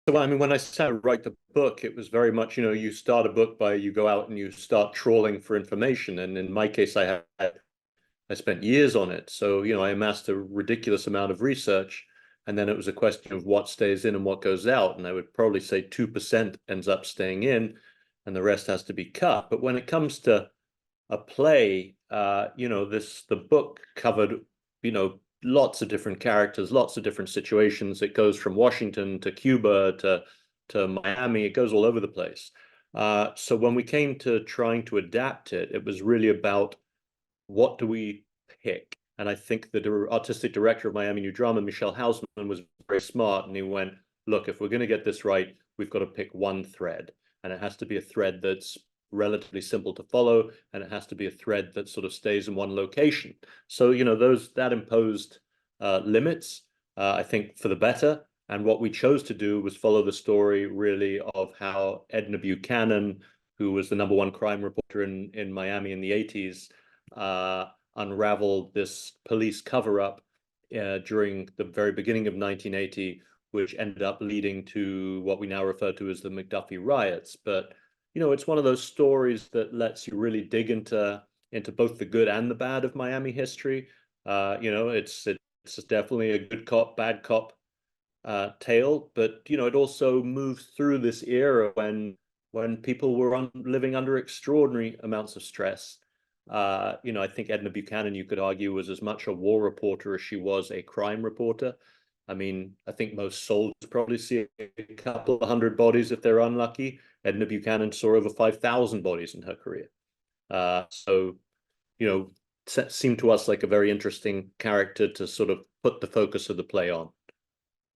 So, I mean, when I started to write the book, it was very much, you start a book by you go out and you start trawling for information. And in my case, I spent years on it. So, I amassed a ridiculous amount of research. And then it was a question of what stays in and what goes out. And I would probably say 2% ends up staying in and the rest has to be cut. But when it comes to a play, the book covered, lots of different characters, lots of different situations. It goes from Washington to Cuba to Miami. It goes all over the place. So when we came to trying to adapt it, it was really about what do we pick? And I think the artistic director of Miami New Drama, Michelle Hausman, was very smart. And he went, look, if we're going to get this right, we've got to pick one thread. And it has to be a thread that's relatively simple to follow. And it has to be a thread that sort of stays in one location. So, that imposed limits, I think, for the better. And what we chose to do was follow the story really of how Edna Buchanan, who was the #1 crime reporter in Miami in the 80s, unraveled this police cover-up during the very beginning of 1980, which ended up leading to what we now refer to as the McDuffie riots. But it's one of those stories that lets you really dig into both the good and the bad of Miami history. It's definitely a good cop, bad cop tale, but it also moves through this era when people were living under extraordinary amounts of stress. I think Edna Buchanan, you could argue, was as much a war reporter as she was a crime reporter. I mean, I think most soldiers probably see a couple of hundred bodies if they're unlucky. Edna Buchanan saw over 5,000 bodies in her career. So, you know, seemed to us like a very interesting character to sort of put the focus of the play on.